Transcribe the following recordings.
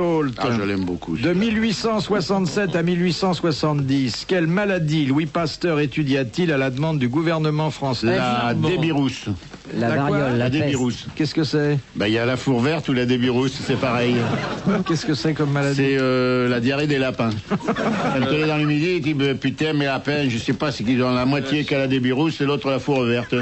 Holt. Ah, je l'aime beaucoup. De 1867 à 1870, quelle maladie Louis Pasteur étudia-t-il à la demande du gouvernement français? La débirrousse. La variole, La la peste. débirrousse. Qu'est-ce que c'est? Il y a la four verte ou la débirrousse, c'est pareil. Qu'est-ce que c'est comme maladie? C'est la diarrhée des lapins. Quand elle est dans le midi, il dit putain, mais lapin, je sais pas, c'est qu'ils ont la moitié qui a la débirrousse et l'autre la four verte.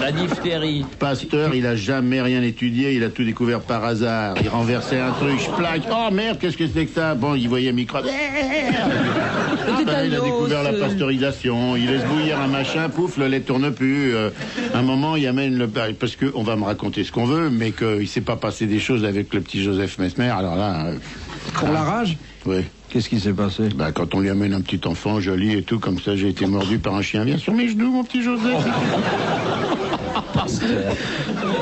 La diphtérie. Pasteur, il a jamais rien étudié, il a tout découvert par hasard. Il renversait un truc, plaque. Oh merde, qu'est-ce que c'est que ça? Bon, il voyait un microbe. Il a découvert la pasteurisation. Il laisse bouillir un machin, pouf, le lait tourne plus. Un moment, il amène le... Parce qu'on va me raconter ce qu'on veut, mais qu'il s'est pas passé des choses avec le petit Joseph Mesmer, alors là... Pour la rage? Oui. Qu'est-ce qui s'est passé? Quand on lui amène un petit enfant joli et tout, comme ça, j'ai été mordu par un chien. Viens sur mes genoux, mon petit Joseph.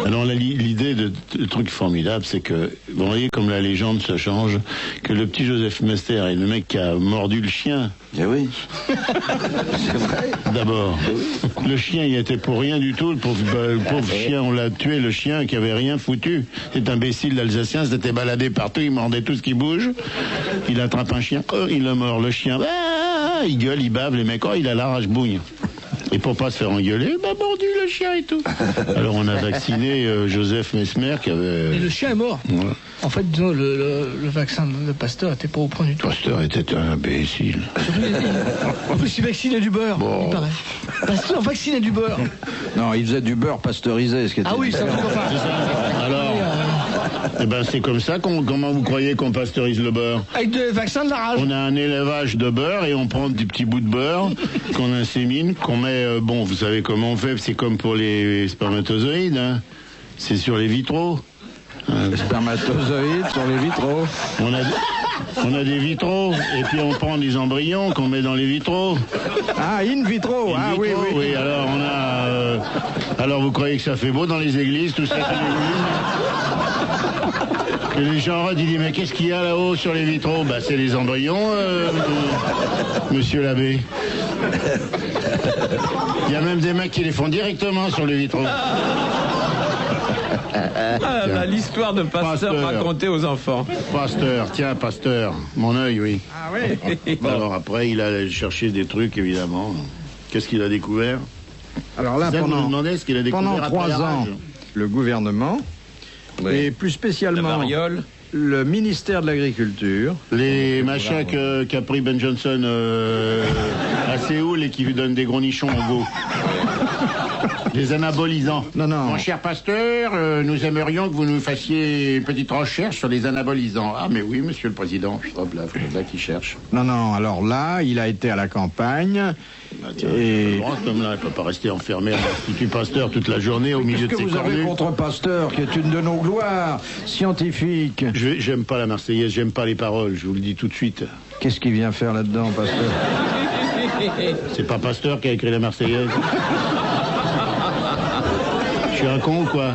Alors l'idée de truc formidable, c'est que, vous voyez comme la légende se change, que le petit Joseph Mester est le mec qui a mordu le chien. Eh oui. C'est vrai. D'abord, le chien il était pour rien du tout, le pauvre chien, on l'a tué, le chien qui avait rien foutu. Cet imbécile d'Alsacien s'était baladé partout, il mordait tout ce qui bouge, il attrape un chien, il le mord, le chien, il gueule, il bave, les mecs, il a la rage bougne. Et pour pas se faire engueuler, il m'a mordu le chien et tout. Alors on a vacciné Joseph Mesmer qui avait... Et le chien est mort. Ouais. En fait, disons, le vaccin de Pasteur était pas au point du tout. Pasteur était un imbécile. En plus, il vaccinait du beurre, il paraît. Pasteur vaccinait du beurre. Non, il faisait du beurre pasteurisé, ce qui était... Ah oui, ça différent. je comprends. C'est ça. Alors, c'est comme ça comment vous croyez qu'on pasteurise le beurre? Avec le vaccin de la rage. On a un élevage de beurre et on prend des petits bouts de beurre qu'on insémine, qu'on met... vous savez comment on fait, c'est comme pour les spermatozoïdes, hein. C'est sur les vitraux. Les spermatozoïdes sur les vitraux. On a des vitraux, et puis on prend des embryons qu'on met dans les vitraux. Ah, in vitro. In vitro, oui. Alors on a... alors vous croyez que ça fait beau dans les églises, tout ça? Et les gens ils disent, mais qu'est-ce qu'il y a là-haut sur les vitraux? C'est les embryons, monsieur l'abbé. Il y a même des mecs qui les font directement sur les vitraux. L'histoire de Pasteur racontée aux enfants. Pasteur, tiens, Pasteur, mon œil, oui. Ah oui. Bon. Alors après, il a cherché des trucs, évidemment. Qu'est-ce qu'il a découvert? Alors là, vous me demandez ce qu'il a découvert pendant 3 ans, le gouvernement, et plus spécialement le ministère de l'Agriculture. Les machins qu'a pris Ben Johnson à Séoul et qui lui donnent des gros nichons en go. Des anabolisants. Non. Mon cher Pasteur, nous aimerions que vous nous fassiez une petite recherche sur les anabolisants. Ah, mais oui, monsieur le président. Hop là, là qui cherche. Non, alors là, il a été à la campagne. Et... cet homme-là, il ne peut pas rester enfermé à l'Institut Pasteur toute la journée au milieu de ses cornues. Qu'est-ce que vous avez contre Pasteur, qui est une de nos gloires scientifiques? J'aime pas la Marseillaise, j'aime pas les paroles, je vous le dis tout de suite. Qu'est-ce qu'il vient faire là-dedans, Pasteur? C'est pas Pasteur qui a écrit la Marseillaise. Je suis un con ou quoi?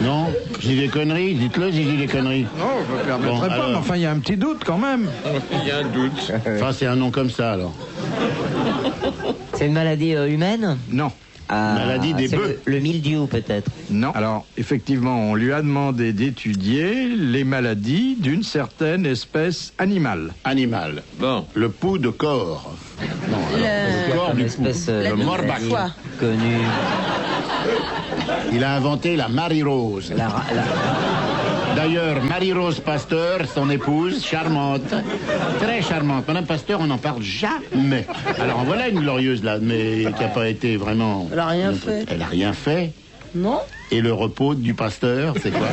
Non? Je dis des conneries? Dites-le si je dis des conneries. Non, je ne me permettrai pas, mais enfin, il y a un petit doute quand même. Il y a un doute. Enfin, c'est un nom comme ça, alors. C'est une maladie humaine? Non. Maladie des bœufs. Le mildiou, peut-être? Non. Alors, effectivement, on lui a demandé d'étudier les maladies d'une certaine espèce animale. Animal. Bon. Le pouls de corps. Non, le corps du pouls. Le morbac. Connu. Il a inventé la Marie-Rose. D'ailleurs, Marie-Rose Pasteur, son épouse, charmante, très charmante. Madame Pasteur, on n'en parle jamais. Alors, en voilà une glorieuse, là, mais qui n'a pas été vraiment... Elle a rien fait. Elle a rien fait. Non. Et le repos du pasteur, c'est quoi?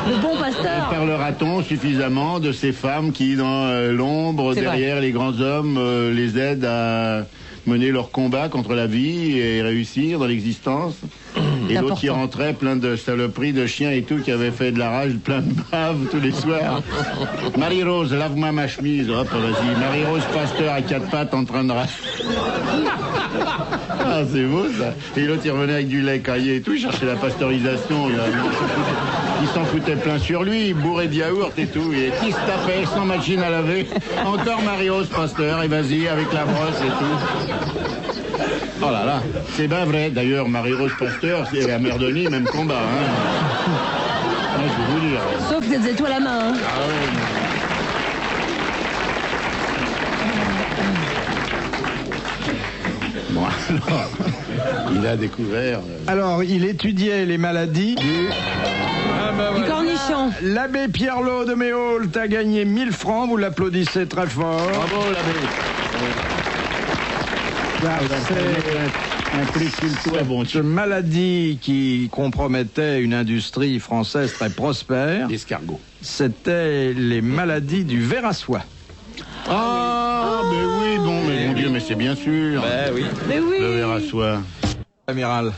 Le bon pasteur. Parlera-t-on suffisamment de ces femmes qui, dans l'ombre, derrière les grands hommes, les aident à mener leur combat contre la vie et réussir dans l'existence? Et l'autre qui rentrait plein de saloperies, de chiens et tout, qui avait fait de la rage, plein de bave tous les soirs. Marie-Rose, lave-moi ma chemise. Hop, vas-y. Marie-Rose Pasteur à 4 pattes en train de rage. Ah, c'est beau ça. Et l'autre il revenait avec du lait caillé et tout, il cherchait la pasteurisation. Il s'en foutait plein sur lui, bourré de yaourt et tout. Et qui se tapait sans machine à laver. Encore Marie-Rose Pasteur, et vas-y avec la brosse et tout. Oh là là, c'est bien vrai. D'ailleurs, Marie-Rose Pasteur, c'est la mère Denis, même combat. Hein. Ouais, je vais vous dire. sûr. Sauf que des étoiles à la main. Hein. Ah oui. Bon, alors, il a découvert... Alors, il étudiait les maladies du... Du cornichon. L'abbé Pierre-Lot de Méholt a gagné 1000 francs, vous l'applaudissez très fort. Bravo, l'abbé. Un prix qu'il soit bon. Cette maladie qui compromettait une industrie française très prospère, L'escargot. c'était les maladies du ver à soie. Ah, mais oui, bon, mais mon Dieu, mais c'est bien sûr. Ben oui. Mais oui. Le verre à soie. Amiral.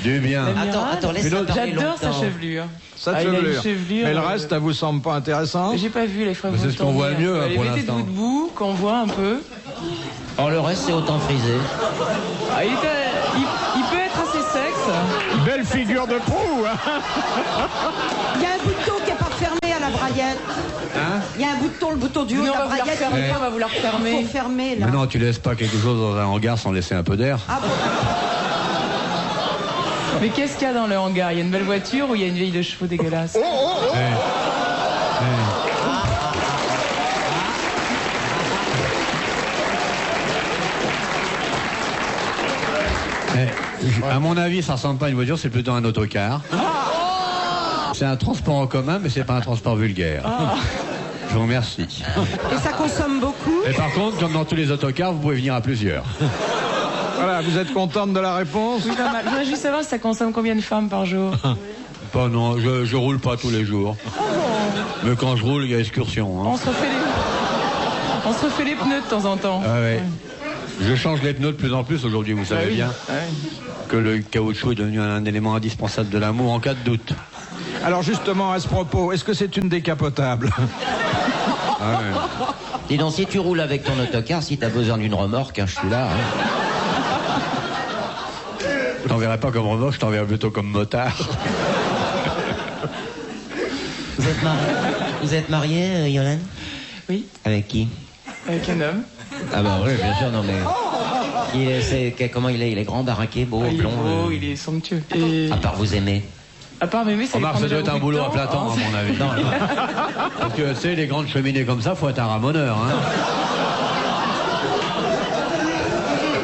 Du bien. Attends, laisse-moi parler J'adore sa longtemps. chevelure. Ça Ah, il a une chevelure. chevelure, Mais le reste, ça vous semble pas intéressant? J'ai pas vu les frères. C'est ce qu'on voit le mieux, hein, pour mettez l'instant. debout, qu'on voit un peu. Alors le reste, c'est autant frisé. Ah, il peut être assez sexe. Belle figure de proue, hein. Il y a un bouton qui n'est pas fermé à la braillette. Il y a un bouton, le bouton du haut de Non, on la va vous la braillette. refermer, on va vous la refermer. Il faut fermer, là. Mais non, tu laisses pas quelque chose dans un hangar sans laisser un peu d'air. Ah bon. Mais qu'est-ce qu'il y a dans le hangar? Il y a une belle voiture ou il y a une vieille de chevaux dégueulasse? À mon avis, ça ressemble pas à une voiture, c'est plutôt un autocar. C'est un transport en commun, mais c'est pas un transport vulgaire. Je vous remercie. Et ça consomme beaucoup. Et par contre, comme dans tous les autocars, vous pouvez venir à plusieurs. Voilà, vous êtes contente de la réponse? Oui, pas mal. Je voudrais juste savoir si ça consomme combien de femmes par jour. Pas non, je roule pas tous les jours. Mais quand je roule, il y a excursion. Hein. On se refait les pneus de temps en temps. Ah ouais. Je change les pneus de plus en plus aujourd'hui, vous savez bien que le caoutchouc est devenu un élément indispensable de l'amour en cas de doute. Alors justement, à ce propos, est-ce que c'est une décapotable? Ah ouais. Dis donc, si tu roules avec ton autocar, si t'as besoin d'une remorque, hein, je suis là. Hein. Je t'enverrai pas comme remorque, je t'enverrai plutôt comme motard. Vous êtes marié, Yolande? Oui, Avec qui? avec un homme. Ah bah oui, bien sûr, non mais... Comment il est? Il est grand, baraqué, beau, Il est blond. beau, il est somptueux. Et À part vous aimer. à part m'aimer, ça lui Remarque, prend ça doit déjà être un beaucoup de boulot à temps. plein temps, à mon avis. Non, Parce que, tu sais, les grandes cheminées comme ça, faut être un ramoneur.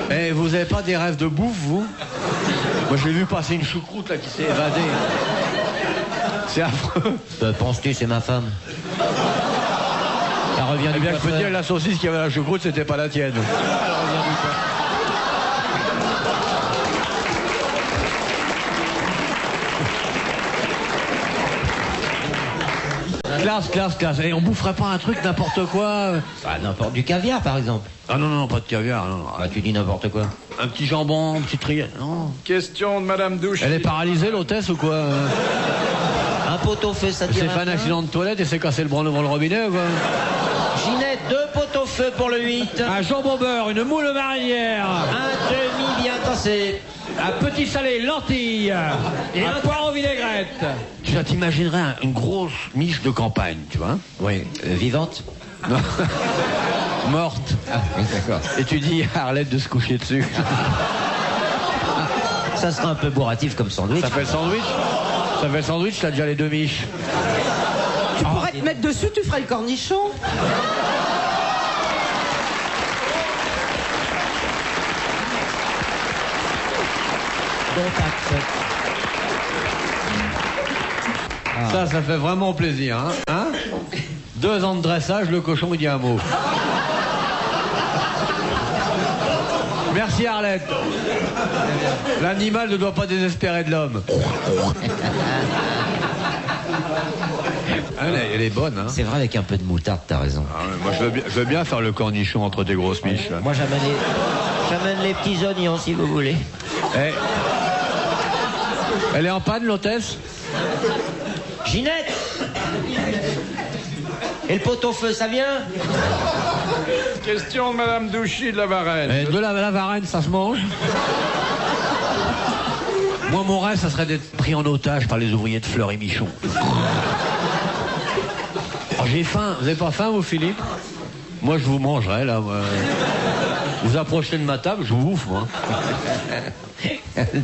Hein. Et vous avez pas des rêves de bouffe, vous? Moi, je l'ai vu passer une choucroute, là, qui s'est évadée. C'est affreux. Penses-tu, c'est ma femme? Ça revient Eh du bien, je peux te coiffeur. dire, la saucisse qu'il y avait à la choucroute, c'était pas la tienne. Classe. Et on boufferait pas un truc n'importe quoi? Ah, n'importe du caviar, par exemple. Ah non, pas de caviar. Non. Ah, tu dis n'importe quoi. Un petit jambon, un petit trier. Non. Question de Madame Douche. Elle est paralysée, l'hôtesse, ou quoi? Un pot-au-feu, ça Elle tire s'est fait un accident de toilette et s'est cassé le bras devant le robinet, ou quoi? Ginette, 2 pot-au-feu pour le 8. Un jambon beurre, une moule marinière, Un demi bien tassé. un petit salé, lentilles et un poireau vinaigrette. Tu t'imaginerais une grosse miche de campagne, tu vois? Oui, vivante. Non. Morte. Ah, oui, d'accord. Et tu dis à Arlette de se coucher dessus. Ça sera un peu bourratif comme sandwich. Ça fait le sandwich? Ça fait le sandwich, t'as déjà les 2 miches. Tu pourrais te mettre dessus, tu ferais le cornichon. Bon tact. Ça fait vraiment plaisir, hein? 2 ans de dressage, le cochon il dit un mot. Merci Arlette. L'animal ne doit pas désespérer de l'homme. Elle est bonne, hein? C'est vrai, avec un peu de moutarde, t'as raison. Ah ouais, moi je veux bien faire le cornichon entre des grosses miches. Là. Moi, j'amène les petits oignons, si vous voulez. Eh. Elle est en panne, l'hôtesse? Ginette! Et le pot-au-feu, ça vient? Question de Madame Douchy de la Varenne. Eh, de la Varenne, ça se mange? Moi, mon rêve, ça serait d'être pris en otage par les ouvriers de Fleury-Michon. Oh, j'ai faim. Vous avez pas faim, vous, Philippe? Moi, je vous mangerai, là. Moi. Vous approchez de ma table, je vous bouffe, moi.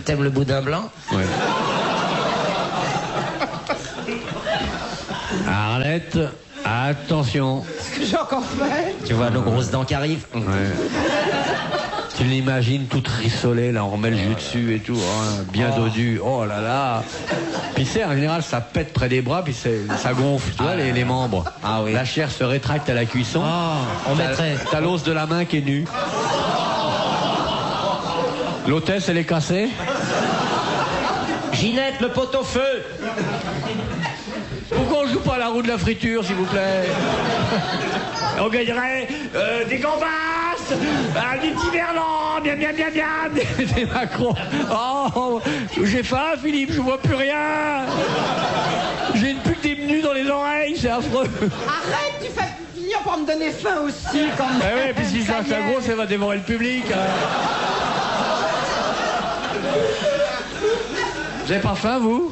T'aimes le boudin blanc? Ouais. Arlette, attention. Ce que j'ai encore fait. Tu vois nos grosses dents qui arrivent. Ouais. Tu l'imagines toute rissolée, là, on remet le jus dessus et tout, hein, bien dodu. Oh là là. Puis c'est, en général, ça pète près des bras, puis ça gonfle, tu vois, les membres. Ah oui. La chair se rétracte à la cuisson. On mettrait. T'as l'os de la main qui est nu. L'hôtesse, elle est cassée. Ginette, le pot-au-feu. Pourquoi on joue pas à la roue de la friture, s'il vous plaît? On gagnerait des gambas, des petits verlans, bien, des macrons. Oh, j'ai faim, Philippe, je vois plus rien. J'ai une pute d'émenu dans les oreilles, c'est affreux. Arrête, tu fais finir par me donner faim aussi quand même. Eh oui, puis si ça gros, ça va dévorer le public. Vous avez pas faim, vous?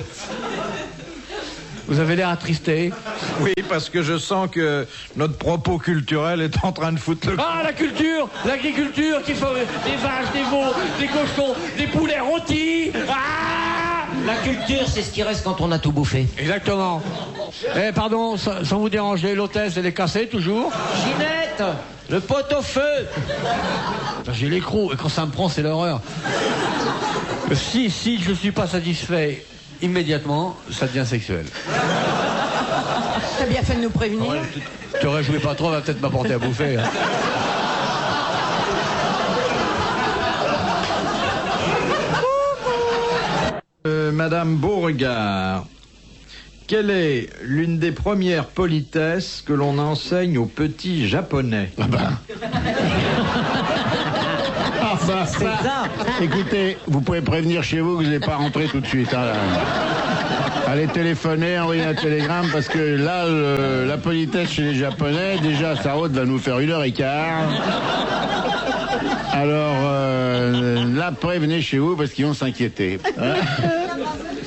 Vous avez l'air attristé. Oui, parce que je sens que notre propos culturel est en train de foutre le... Ah, la culture, l'agriculture qui fait des vaches, des veaux, des cochons, des poulets rôtis. Ah! La culture, c'est ce qui reste quand on a tout bouffé. Exactement. Eh, pardon, sans vous déranger, l'hôtesse, elle est cassée, toujours? Ginette, le pot-au-feu. J'ai l'écrou, et quand ça me prend, c'est l'horreur. Si je suis pas satisfait immédiatement, ça devient sexuel. T'as bien fait de nous prévenir. Ouais, te réjouis pas trop, va peut-être m'apporter à bouffer. Hein. Madame Beauregard, quelle est l'une des premières politesses que l'on enseigne aux petits japonais? C'est ça. Écoutez, vous pouvez prévenir chez vous que vous n'allez pas rentrer tout de suite. Hein, là. Allez téléphoner, envoyer un télégramme, parce que là, la politesse chez les Japonais, déjà, sa route va nous faire 1h15. Alors, là, prévenez chez vous, parce qu'ils vont s'inquiéter. Hein.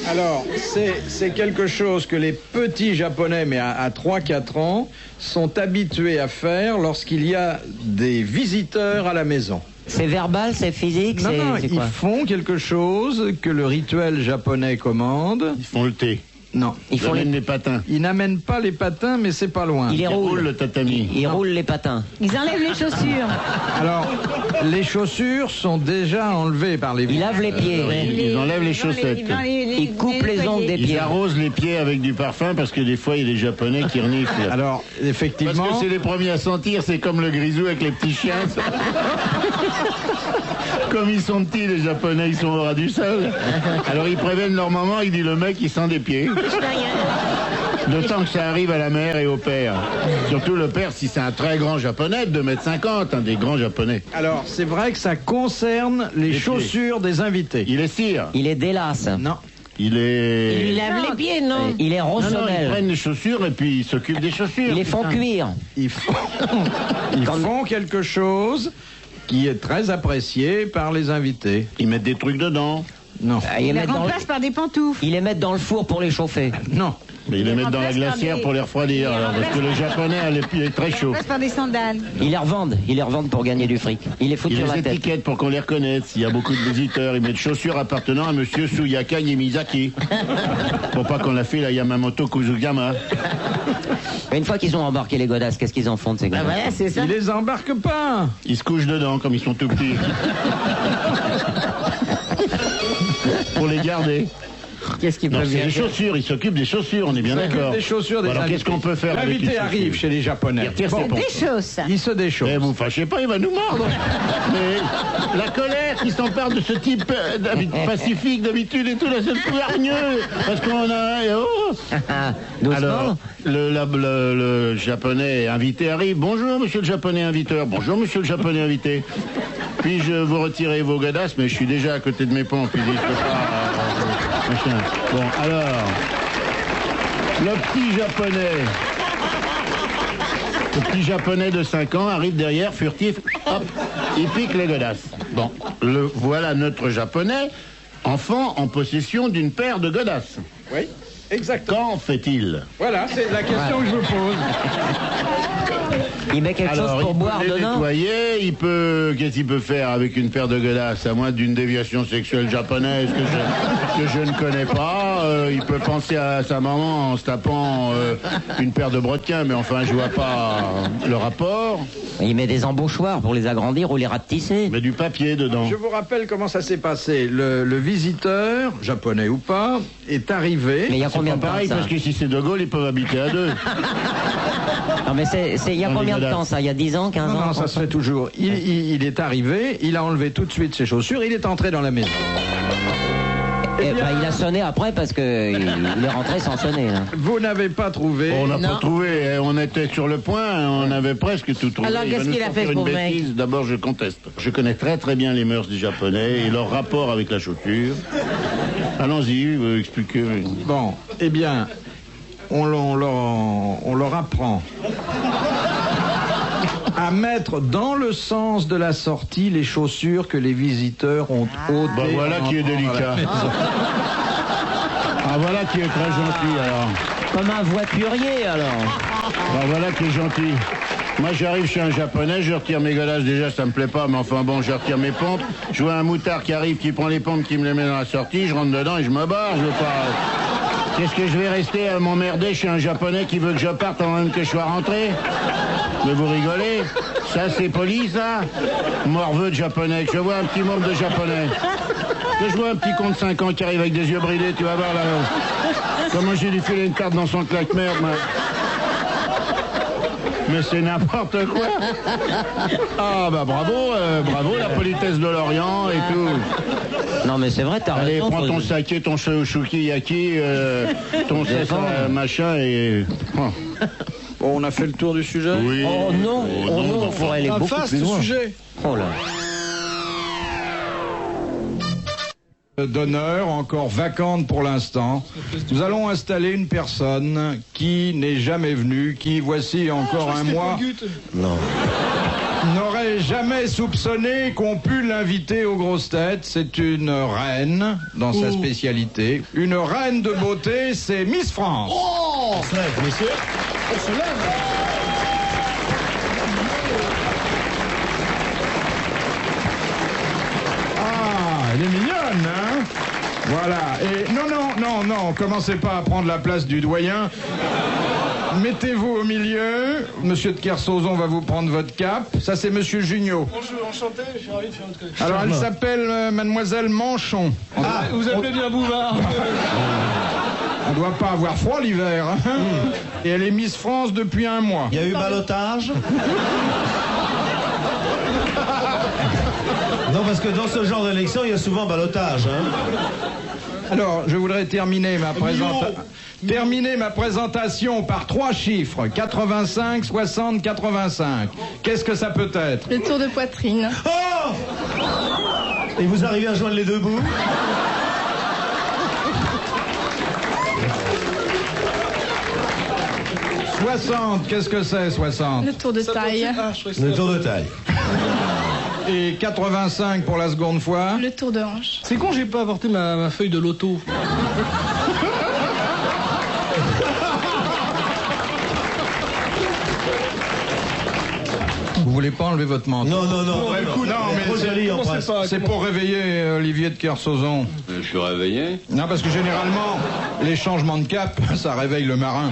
Alors, c'est quelque chose que les petits japonais, mais à 3-4 ans, sont habitués à faire lorsqu'il y a des visiteurs à la maison. C'est verbal, c'est physique, non, c'est ils quoi? font quelque chose que le rituel japonais commande. Ils font le thé. Non. Ils amènent les patins. Ils n'amènent pas les patins, mais c'est pas loin. Ils roulent le tatami. Ils roulent les patins. Ils enlèvent les chaussures. Alors, les chaussures sont déjà enlevées par les... Ils lavent les pieds. Ils enlèvent les chaussettes. Ils coupent les ongles des Ils pieds. arrosent les pieds avec du parfum, parce que des fois, il y a des Japonais qui reniflent. Alors, effectivement... Parce que c'est les premiers à sentir, c'est comme le grisou avec les petits chiens. Comme ils sont petits, les Japonais, ils sont au ras du sol. Alors ils préviennent leur maman, ils disent le mec, il sent des pieds. D'autant que ça arrive à la mère et au père. Surtout le père, si c'est un très grand Japonais, de 2,50 m, un des grands Japonais. Alors, c'est vrai que ça concerne les chaussures des invités. Il est cire. Il est délasse. Non. Il est... Ils lavent les pieds, non? Il est Non, ils rossonel. prennent les chaussures et puis ils s'occupent des chaussures. Ils les font putain. cuire. Ils font quelque chose qui est très apprécié par les invités. Ils mettent des trucs dedans. Non. Ils Ils les mettent dans le... remplacent par des pantoufles. Ils les mettent dans le four pour les chauffer. Non. Mais ils les mettent dans la remplacent par glacière des- pour les refroidir, alors, parce que le Japonais a les pieds très Ils chauds. remplacent par des sandales. Ils les revendent pour gagner du fric. Ils les foutent Ils sur les la tête. étiquettent pour qu'on les reconnaisse. S'il y a beaucoup de visiteurs, ils mettent chaussures appartenant à monsieur Suyaka Yemizaki. Pour pas qu'on la file à Yamamoto Kuzugama. Mais une fois qu'ils ont embarqué les godasses, qu'est-ce qu'ils en font de ces godasses? Voilà, c'est ça. Ils les embarquent pas. Ils se couchent dedans comme ils sont tout petits. Pour les garder. Qu'est-ce qu'ils Non, peuvent c'est bien les faire? chaussures, ils s'occupent des chaussures, on est bien Ils s'occupent d'accord. des chaussures des Alors invités. qu'est-ce qu'on peut faire avec L'invité les arrive chaussures? chez les Japonais. Il retire ses Bon, pompes. Des choses. il se déchausse. Eh, vous fâchez pas, il va nous mordre. Mais la colère qui s'empare de ce type pacifique d'habitude et tout, là, c'est plus hargneux. Parce qu'on a... Oh. Doucement. Alors, le japonais invité arrive. Bonjour, monsieur le japonais inviteur. Bonjour, monsieur le japonais invité. Puis-je vous retirer vos godasses, mais je suis déjà à côté de mes pompes. Il dit, je peux pas... machin. Bon, alors... Le petit japonais de 5 ans arrive derrière, furtif, hop, il pique les godasses. Bon, voilà notre japonais, enfant en possession d'une paire de godasses. Oui. Exactement. Quand fait-il? Voilà, c'est la question que je vous pose. Il met quelque chose pour boire Il peut les dedans. nettoyer, qu'est-ce qu'il peut faire avec une paire de godasses, à moins d'une déviation sexuelle japonaise que je ne connais pas. Il peut penser à sa maman en se tapant une paire de brodequins, mais enfin, je vois pas le rapport. Il met des embauchoirs pour les agrandir ou les rapetisser. Mais du papier dedans. Je vous rappelle comment ça s'est passé. Le visiteur, japonais ou pas, est arrivé. Mais il y a combien de temps Pareil, ça? parce que si c'est De Gaulle, ils peuvent habiter à deux. Non mais il y a Dans combien les de temps ça? Il y a 10 ans, 15 ans? Non, ça serait toujours. Il est arrivé, il a enlevé tout de suite ses chaussures, il est entré dans la maison. Eh ben, il a sonné après parce que il est rentré sans sonner. Là. Vous n'avez pas trouvé. On n'a pas trouvé, on était sur le point, on avait presque tout trouvé. Alors, qu'est-ce qu'il a fait, ce une pauvre mec? bêtise. D'abord, je conteste. Je connais très très bien les mœurs des Japonais et leur rapport avec la chaussure. Allons-y, expliquez. Bon, eh bien, on leur apprend à mettre dans le sens de la sortie les chaussures que les visiteurs ont ôtées. Bah voilà qui est délicat. Ah voilà qui est très gentil alors. Comme un voiturier alors. Bah voilà qui est gentil. Moi j'arrive chez un japonais, je retire mes godasses, déjà ça me plaît pas, mais enfin bon, je retire mes pompes. Je vois un moutard qui arrive, qui prend les pompes, qui me les met dans la sortie, je rentre dedans et je me barre, je veux pas... Qu'est-ce que je vais rester à m'emmerder chez un japonais qui veut que je parte avant même que je sois rentré? Mais vous rigolez? Ça c'est poli ça? Morveux de japonais, que je vois un petit membre de japonais. Que je vois un petit con de 5 ans qui arrive avec des yeux bridés, tu vas voir là. Comment j'ai dû filer une carte dans son claque-merde, moi. Mais c'est n'importe quoi. Ah bah bravo la politesse de l'Orient et tout. Non mais c'est vrai, t'as Allez, raison. prends ton saké, ton sukiyaki, ton machin et... Oh. Bon, on a fait le tour du sujet. Oui. Oh non, on pourrait aller beaucoup plus loin. sujet. Oh là. D'honneur, encore vacante pour l'instant. Nous allons installer une personne qui n'est jamais venue, qui, voici encore un mois, n'aurait jamais soupçonné qu'on pût l'inviter aux grosses têtes. C'est une reine dans sa spécialité. Une reine de beauté, c'est Miss France. Oh, monsieur, on se lève. Ah, elle est mignonne, hein? Voilà. Et non, commencez pas à prendre la place du doyen. Mettez-vous au milieu. Monsieur de Kersauzon va vous prendre votre cape. Ça, c'est Monsieur Junio. Bonjour, enchanté, je suis ravi de faire votre connaissance. Alors, elle s'appelle Mademoiselle Manchon. Vous appelez bien Bouvard. On ne doit pas avoir froid l'hiver. Hein? Et elle est Miss France depuis un mois. Il y a eu ballottage. Non, parce que dans ce genre d'élection, il y a souvent ballottage. Hein. Alors, je voudrais terminer ma présentation par 3 chiffres. 85, 60, 85. Qu'est-ce que ça peut être? Le tour de poitrine. Oh! Et vous arrivez à joindre les deux bouts? « 60, qu'est-ce que c'est, 60 » Le tour de taille. Le tour de taille. Et 85 pour la seconde fois. Le tour de hanche. C'est con, j'ai pas apporté ma feuille de loto. Vous voulez pas enlever votre manteau? Non. C'est pour réveiller Olivier de Kersauzon. Je suis réveillé. Non, parce que généralement, les changements de cap, ça réveille le marin.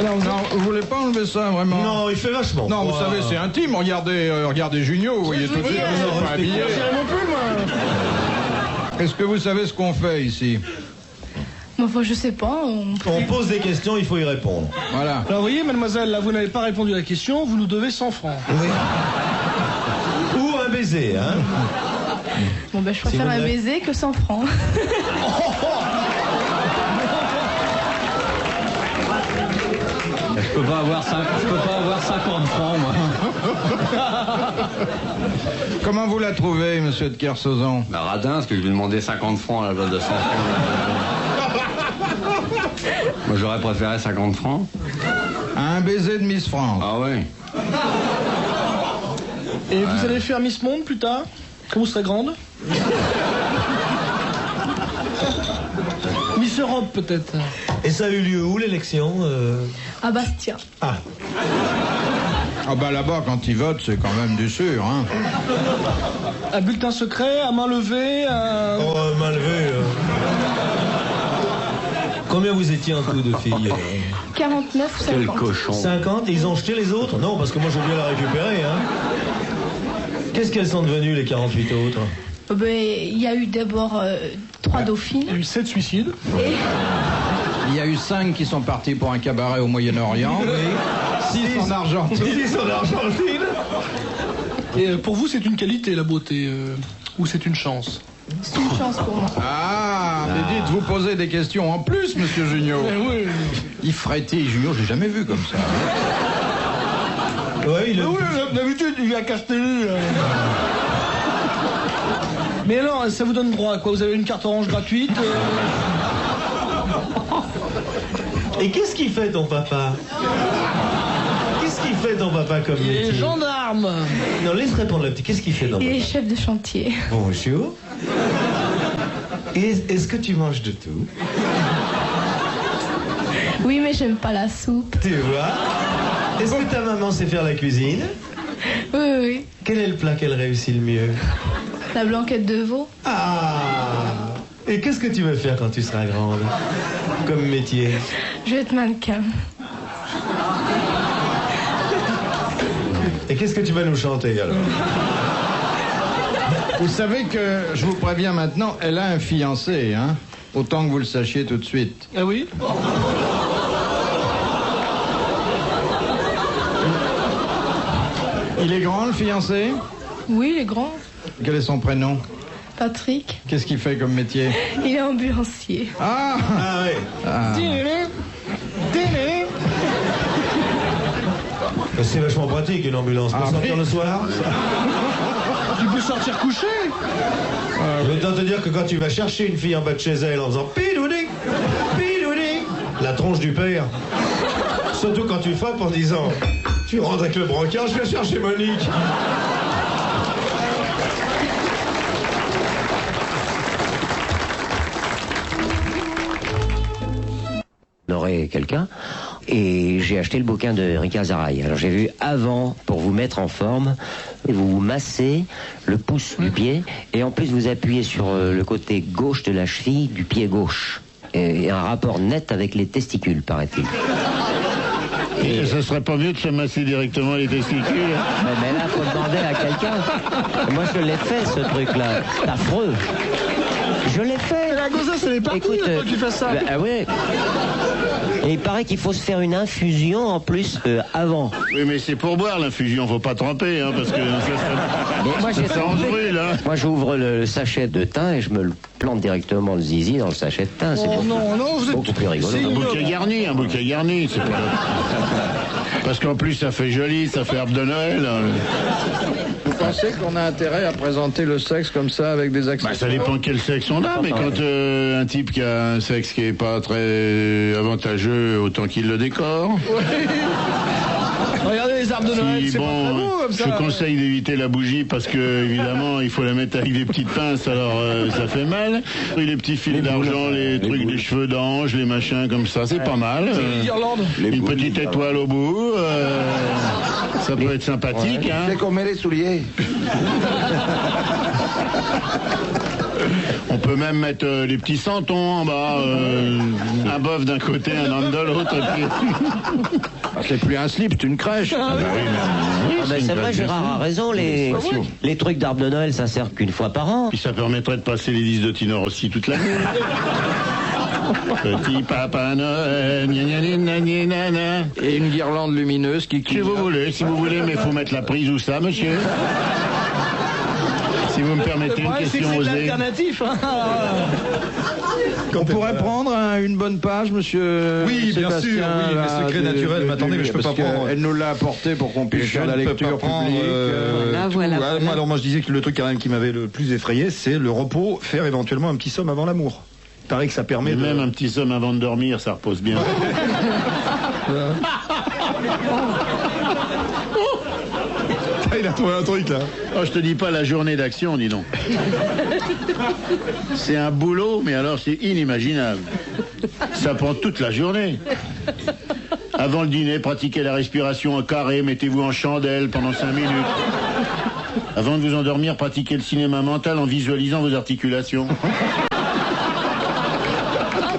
Non, vous voulez pas enlever ça, vraiment? Non, il fait vachement. Non, vous savez, c'est intime. Regardez Junio, vous voyez tout de suite, vous n'êtes pas habillé. Est-ce que vous savez ce qu'on fait ici? Enfin, je sais pas. On pose des questions, il faut y répondre. Voilà. Alors, vous voyez, mademoiselle, là, vous n'avez pas répondu à la question, vous nous devez 100 francs. Oui. Ou un baiser, hein. Bon, ben, je préfère un baiser que 100 francs. Je peux pas avoir 50 francs, moi. Comment vous la trouvez, monsieur de Kersauzon? Bah, radin, parce que je lui ai demandé 50 francs à la place de 100 francs. Moi, j'aurais préféré 50 francs. Un baiser de Miss France. Ah oui. Et vous allez faire Miss Monde plus tard, quand vous serez grande? Miss Europe peut-être. Et ça a eu lieu où l'élection À Bastia. Ah. Ah bah là-bas, quand ils votent, c'est quand même du sûr, hein. À bulletin secret, à main levée, à... Oh, main levée. Combien vous étiez en tout de filles 49 ou 50. Quel cochon. 50, et ils ont jeté les autres? Non, parce que moi je veux bien la récupérer, hein. Qu'est-ce qu'elles sont devenues, les 48 autres? Il y a eu d'abord 3 dauphines. Il y a eu 7 suicides. Et Il y a eu 5 qui sont partis pour un cabaret au Moyen-Orient. 6 en Argentine. 6 en Argentine. Et pour vous, c'est une qualité, la beauté, ou c'est une chance? c'est une chance pour moi. Ah, mais dites, vous posez des questions en plus, monsieur Junio. Oui. Yves Fréty, Junio, j'ai jamais vu comme ça. Ouais, il a... Oui, d'habitude, il vient à Castelli. Mais alors, ça vous donne droit à quoi? Vous avez une carte orange gratuite Et qu'est-ce qu'il fait ton papa? Qu'est-ce qu'il fait ton papa comme Il métier? est gendarme. Non, laisse répondre la petite. Qu'est-ce qu'il fait ton Il papa? est chef de chantier. Bonjour. Est-ce que tu manges de tout? Oui, mais j'aime pas la soupe. Tu vois? Est-ce que ta maman sait faire la cuisine? Oui. Quel est le plat qu'elle réussit le mieux? La blanquette de veau. Ah! Et qu'est-ce que tu veux faire quand tu seras grande? Comme métier? Je vais être mannequin. Et qu'est-ce que tu vas nous chanter alors? Vous savez que, je vous préviens maintenant, elle a un fiancé, hein. Autant que vous le sachiez tout de suite. Ah oui? Il est grand, le fiancé? Oui, il est grand. Quel est son prénom? Patrick. Qu'est-ce qu'il fait comme métier? Il est ambulancier. Ah! Ah oui. C'est vachement pratique une ambulance. Pour sortir le soir. Tu peux sortir couché. Je vais te dire que quand tu vas chercher une fille en bas de chez elle en faisant pidouding, pidouding, la tronche du père. Surtout quand tu frappes en disant tu rentres avec le brancard, je vais chercher Monique. J'aurais quelqu'un et j'ai acheté le bouquin de Rika Zaraï. Alors j'ai vu avant, pour vous mettre en forme, vous vous massez le pouce du pied et en plus vous appuyez sur le côté gauche de la cheville du pied gauche. Et un rapport net avec les testicules, paraît-il. Et ça serait pas mieux de se masser directement les testicules? Mais là, faut demander à quelqu'un. Moi, je l'ai fait, ce truc-là. C'est affreux. Je l'ai fait. La gosse, elle est partie. Écoute, que tu fasses ça. Ah ouais. Et il paraît qu'il faut se faire une infusion en plus avant. Oui, mais c'est pour boire l'infusion, faut pas tremper, hein, parce que ça en brûle, hein. Moi, j'ouvre le sachet de thym et je me le plante directement le zizi dans le sachet de thym. C'est beaucoup plus rigolo. Un bouquet garni, c'est pas... Parce qu'en plus, ça fait joli, ça fait arbre de Noël. Vous pensez qu'on a intérêt à présenter le sexe comme ça avec des accessoires? Ça dépend quel sexe on a, mais quand un type qui a un sexe qui est pas très avantageux, autant qu'il le décore. Oui. Regardez les arbres de Noël, c'est pas très beau comme ça. Je conseille d'éviter la bougie parce que, évidemment, il faut la mettre avec des petites pinces, alors ça fait mal. Et les petits fils d'argent, les trucs des cheveux d'ange, les machins comme ça, c'est pas mal. Une petite étoile au bout, ça peut être sympathique. Hein. C'est qu'on met les souliers. On peut même mettre les petits santons en bas, un bof d'un côté, un homme de l'autre. C'est plus un slip, c'est une crèche. C'est vrai, Gérard a raison, les trucs d'arbre de Noël, ça sert qu'une fois par an. Puis ça permettrait de passer les disques de Tino Rossi toute l'année. Petit papa Noël, gna gna gna gna gna gna. Et une guirlande lumineuse qui... Si vous voulez, mais il faut mettre la prise où ça, monsieur. Si vous me permettez une question osée. Alternatif, hein. On pourrait prendre une bonne page, monsieur. Oui, bien Sébastien, sûr, oui, mes secrets naturels. Mais attendez, mais je peux pas prendre. Elle nous l'a apporté pour qu'on puisse faire la lecture publique. Alors moi je disais que le truc quand même qui m'avait le plus effrayé, c'est le repos, faire éventuellement un petit somme avant l'amour. Il paraît que ça permet même un petit somme avant de dormir, ça repose bien. trouvé un truc là. Oh, je te dis pas la journée d'action, dis donc. C'est un boulot, mais alors c'est inimaginable. Ça prend toute la journée. Avant le dîner, pratiquez la respiration en carré, mettez-vous en chandelle pendant 5 minutes. Avant de vous endormir, pratiquez le cinéma mental en visualisant vos articulations.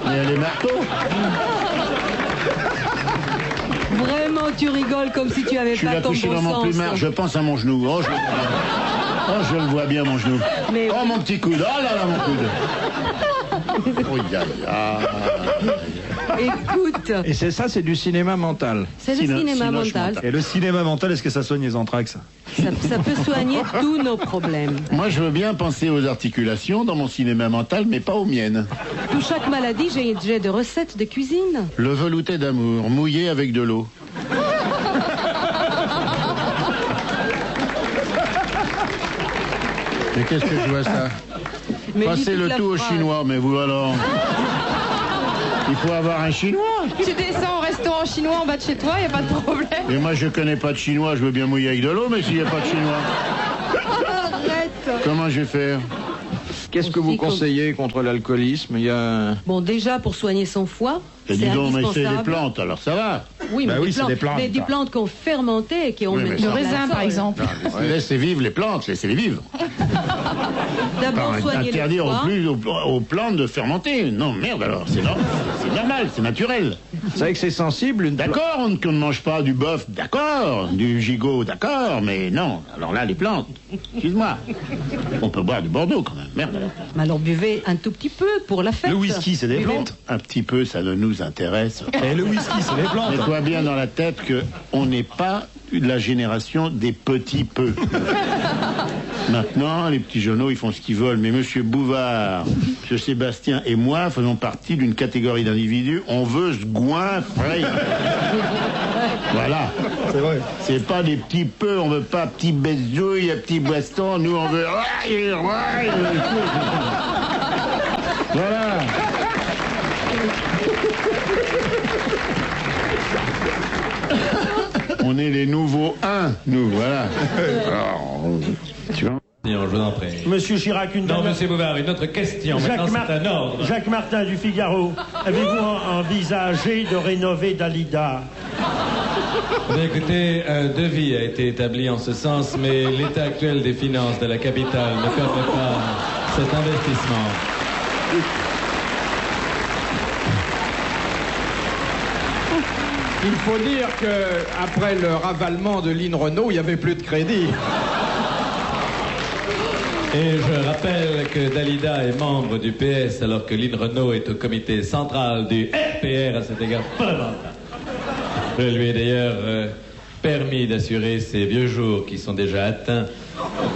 Mais elle est marteau. Vraiment, tu rigoles comme si tu avais Je suis pas là ton couché bon dans mon sens. plumard, je pense à mon genou. Oh, je le vois bien, mon genou. Mais oh, oui. mon petit coude. Oh là là, mon coude. Oh, Écoute. Et c'est ça, c'est du cinéma mental. C'est le cinéma mental. Et le cinéma mental, est-ce que ça soigne les anthrax? Ça peut soigner tous nos problèmes. Moi, je veux bien penser aux articulations dans mon cinéma mental, mais pas aux miennes. Pour chaque maladie, j'ai des recettes de cuisine. Le velouté d'amour, mouillé avec de l'eau. Mais qu'est-ce que je vois ça? Passez le tout au chinois, mais vous alors. Il faut avoir un chinois. Tu descends au restaurant chinois en bas de chez toi, y a pas de problème. Et moi, je connais pas de chinois, je veux bien mouiller avec de l'eau, mais s'il n'y a pas de chinois. Arrête. Comment je vais faire? Qu'est-ce que vous conseillez contre l'alcoolisme? Il y a... Bon, déjà, pour soigner son foie, Et c'est dis donc, mais c'est indispensable. des plantes, alors ça va. Oui, mais, Bah oui, c'est des plantes. mais des plantes qu'on fermentait et qui ont Oui, mais mis ça- Le raisin, par exemple. Laissez vivre les plantes, laissez-les vivre. D'abord Pas soigner le interdire foie. aux plantes de fermenter. Non, merde alors, c'est normal, c'est naturel. Vous savez que c'est sensible, une D'accord, qu'on ne mange pas du bœuf, d'accord, du gigot, d'accord, mais non, alors là, les plantes, excuse-moi, on peut boire du Bordeaux quand même, merde alors. Mais alors buvez un tout petit peu pour la fête. Le whisky, c'est des Buvez- plantes. Un petit peu, ça ne nous intéresse. Et le whisky, c'est des plantes. Mets-toi bien dans la tête qu'on n'est pas de la génération des petits peu. Maintenant, les petits jeunes, ils font ce qu'ils veulent. Mais Monsieur Bouvard, Monsieur Sébastien et moi faisons partie d'une catégorie d'individus. On veut ce goinfrer. Voilà. C'est vrai. C'est pas des petits peu. On veut pas petits besouilles, petits boistons. Nous, on veut... Voilà. On est les nouveaux 1, nous, voilà. Alors, tu vois. Je vous en prie. Monsieur Chirac, une Non, dernière- monsieur Bouvard, une autre question. Maintenant, c'est un ordre. Jacques Martin du Figaro, avez-vous envisagé de rénover Dalida? Eh bien, écoutez, un devis a été établi en ce sens, mais l'état actuel des finances de la capitale ne permet pas cet investissement. Il faut dire qu'après le ravalement de Lynn Renault, il n'y avait plus de crédit. Et je rappelle que Dalida est membre du PS alors que Lynn Renault est au comité central du RPR à cet égard fondamental. Je lui ai d'ailleurs permis d'assurer ses vieux jours qui sont déjà atteints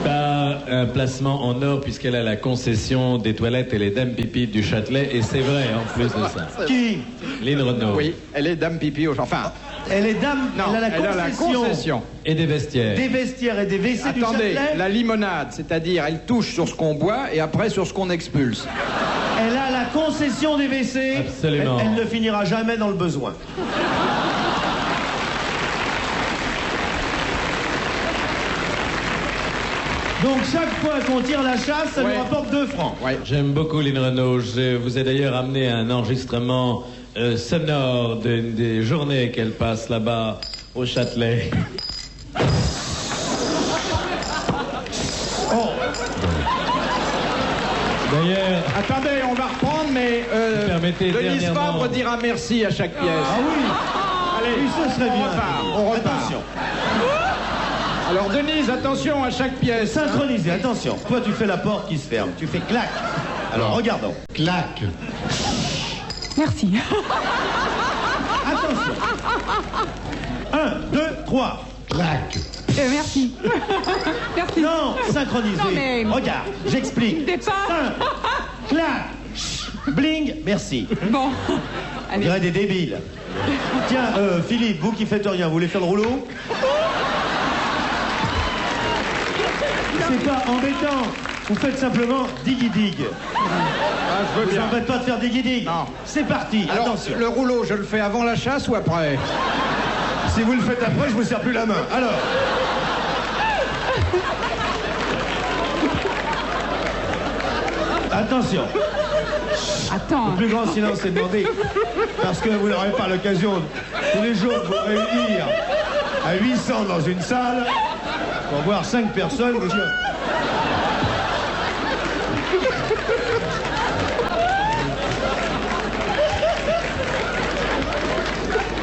par un placement en or puisqu'elle a la concession des toilettes et les dames pipi du Châtelet et c'est vrai en plus de ça. Qui? Lynn Renault. Oui, elle est dame pipi au... Enfin, Elle est dame, non, elle a la concession. Et des vestiaires. Des vestiaires et des WC du attendez, Châtelet. la limonade, c'est-à-dire elle touche sur ce qu'on boit et après sur ce qu'on expulse. Elle a la concession des WC. Absolument. Elle ne finira jamais dans le besoin. Donc chaque fois qu'on tire la chasse, ça Ouais. nous rapporte 2 francs. Ouais. J'aime beaucoup Lynn Renault. Je vous ai d'ailleurs amené un enregistrement sonore des journées qu'elle passe là-bas au Châtelet. D'ailleurs, Attendez, on va reprendre, mais permettez Denise dernièrement- Fabre dira merci à chaque pièce. Ah oui. Allez, Oui, ce serait on bien. repart, on repart. Attention. Alors Denise, attention à chaque pièce. Synchronisé, attention. Toi, tu fais la porte qui se ferme. Tu fais clac. Alors, regardons. Clac. Merci. Attention. 1, 2, 3. Clac. Merci. Merci. Non, synchronisé. Non, mais- Regarde, j'explique. Départ. Clac. Bling, merci. Bon. On Allez. dirait des débiles. Tiens, Philippe, vous qui faites rien, vous voulez faire le rouleau? C'est pas embêtant. Vous faites simplement dig-dig. Ah, je veux Vous bien. embête pas de faire dig-dig. Non. C'est parti, Alors, attention. le rouleau, je le fais avant la chasse ou après? Si vous le faites après, je vous serre plus la main. Alors. Attention. Attends. Le plus grand silence est demandé. Parce que vous n'aurez pas l'occasion tous les jours de vous réunir à 800 dans une salle pour voir 5 personnes vous dire.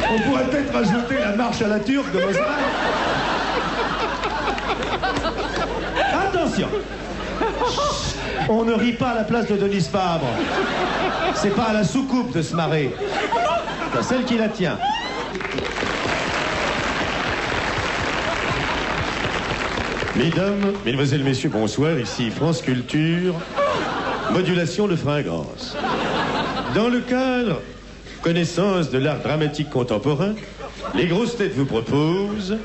On pourrait peut-être rajouter la marche à la turque de Mozart. Attention. On ne rit pas à la place de Denise Fabre. C'est pas à la soucoupe de se marrer. C'est celle qui la tient. Mesdames, mesdemoiselles, messieurs, bonsoir. Ici France Culture, modulation de fringance. Dans le cadre connaissance de l'art dramatique contemporain, les grosses têtes vous proposent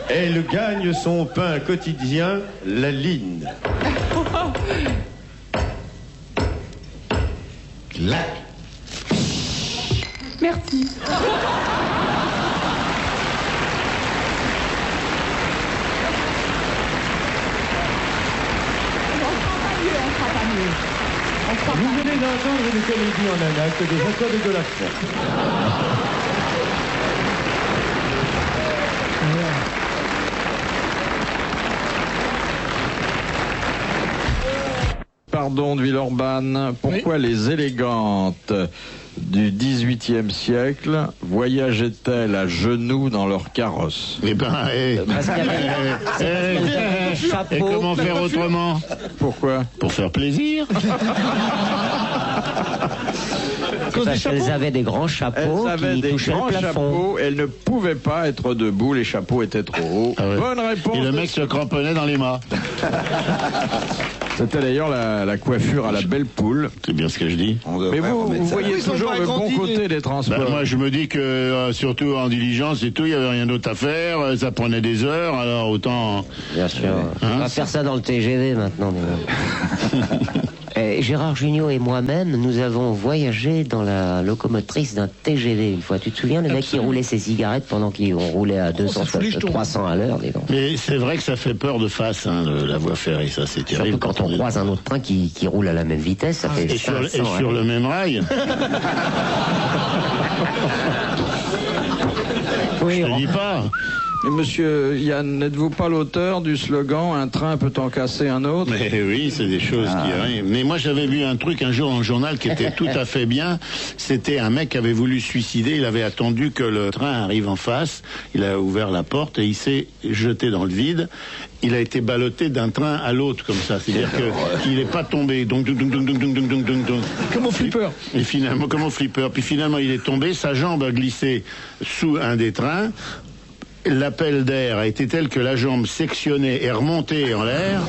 Elle gagne son pain quotidien, la ligne. Là. Merci. Vous venez d'entendre une comédie en un acte de Jacob de la Fond. Pardon de Villeurbanne, pourquoi les élégantes du XVIIIe siècle voyageaient-elles à genoux dans leur carrosse? Eh ben, et comment faire autrement? Pourquoi? Pour faire plaisir. Parce qu'elles avaient des grands chapeaux qui touchaient le plafond. Elles ne pouvaient pas être debout, les chapeaux étaient trop hauts. Ah ouais. Bonne réponse. Et le mec se cramponnait dans les mâts. C'était d'ailleurs la coiffure à la belle poule. C'est bien ce que je dis. Mais vous voyez toujours le bon côté des transports. Ben moi, je me dis que, surtout en diligence et tout, il n'y avait rien d'autre à faire. Ça prenait des heures, alors autant... Bien sûr. On va faire ça dans le TGV maintenant. Gérard Jugnot et moi-même, nous avons voyagé dans la locomotrice d'un TGV une fois. Tu te souviens, le mec qui roulait ses cigarettes pendant qu'on roulait à 200, 300 à l'heure. Mais c'est vrai que ça fait peur de face, la voie ferrée, ça c'est terrible. Surtout quand on croise un autre train qui roule à la même vitesse, ça fait 500, et sur le même rail. Oui, je te dis pas. Et monsieur Yann, n'êtes-vous pas l'auteur du slogan « Un train peut en casser un autre » ? Mais oui, c'est des choses qui arrivent. Mais moi, j'avais vu un truc un jour dans le journal qui était tout à fait bien. C'était un mec qui avait voulu se suicider. Il avait attendu que le train arrive en face. Il a ouvert la porte et il s'est jeté dans le vide. Il a été ballotté d'un train à l'autre comme ça. C'est-à-dire qu'il n'est pas tombé. Donc. Comme au flipper. Et finalement, comme au flipper. Puis finalement, il est tombé. Sa jambe a glissé sous un des trains. L'appel d'air a été tel que la jambe sectionnée est remontée en l'air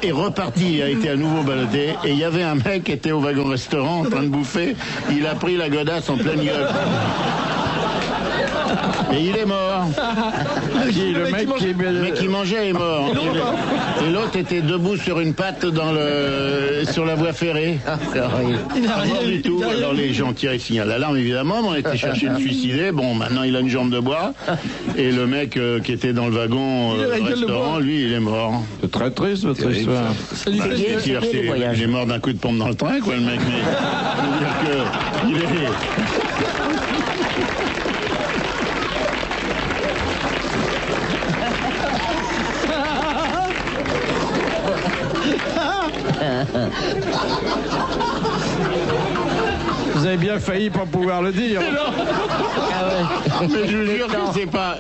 et repartie, a été à nouveau ballotté. Et il y avait un mec qui était au wagon-restaurant en train de bouffer. Il a pris la godasse en pleine gueule. Et il est mort. Le mec qui mangeait est mort. Et l'autre était debout sur une patte sur la voie ferrée. C'est horrible. Pas mort du tout. Alors les gens tiraient signal d'alarme évidemment, mais on était chercher le suicider. Bon, maintenant il a une jambe de bois. Et le mec qui était dans le wagon restaurant, lui, il est mort. C'est très triste votre histoire. Il est mort d'un coup de pompe dans le train, quoi, le mec. Mais il est... Vous avez bien failli pas pouvoir le dire. Mais je vous jure que c'est pas...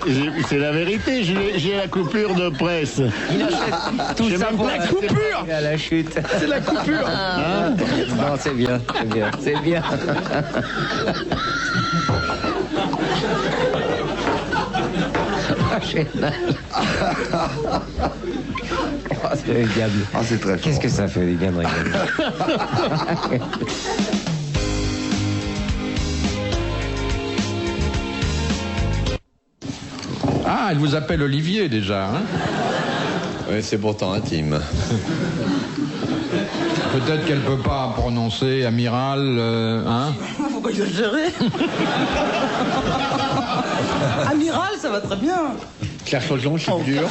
C'est la vérité, j'ai la coupure de presse. Tout ça pour la coupure. À la chute. C'est la coupure. Non, c'est bien, c'est bien, c'est bien. C'est le diable. C'est très fort. Qu'est-ce que ça fait du bien de rigoler. Ah, elle vous appelle Olivier déjà, hein? Oui, c'est pourtant intime. Peut-être qu'elle peut pas prononcer amiral, hein? Faut pas exagérer. Amiral, ça va très bien. Claire Chaujon, je suis dur.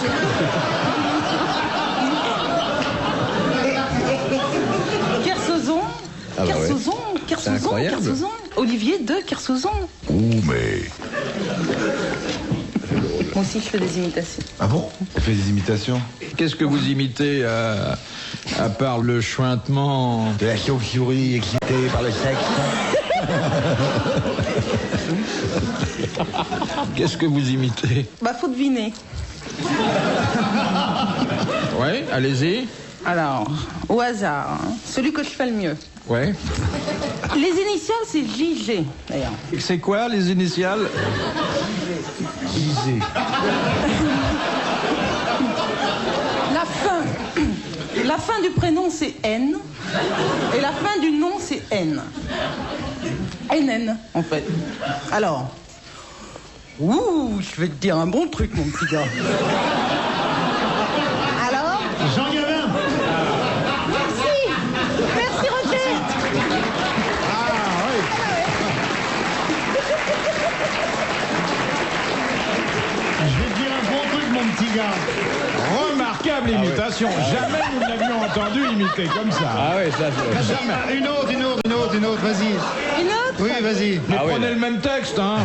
C'est incroyable. Kersozon. Olivier de Kersozon. Mais... Moi aussi, je fais des imitations. Ah bon? On fait des imitations? Qu'est-ce que vous imitez à part le chuintement de la chauve-souris excitée par le sexe? Qu'est-ce que vous imitez? Bah, faut deviner. Ouais, allez-y. Alors, au hasard, hein, celui que je fais le mieux. Ouais. Les initiales, c'est JG, d'ailleurs. C'est quoi, les initiales? JG. La fin du prénom, c'est N. Et la fin du nom, c'est N. NN, en fait. Alors... Ouh, je vais te dire un bon truc, mon petit gars. Alors? Jean Gabin. Merci. Merci, Roger. Ah, oui. Je vais te dire un bon truc, mon petit gars. Remarquable imitation. Jamais nous ne l'avions entendu imiter comme ça. Ah oui, ça c'est... Jamais. Une autre, vas-y. Une autre? Oui, vas-y. Mais prenez le même texte, hein.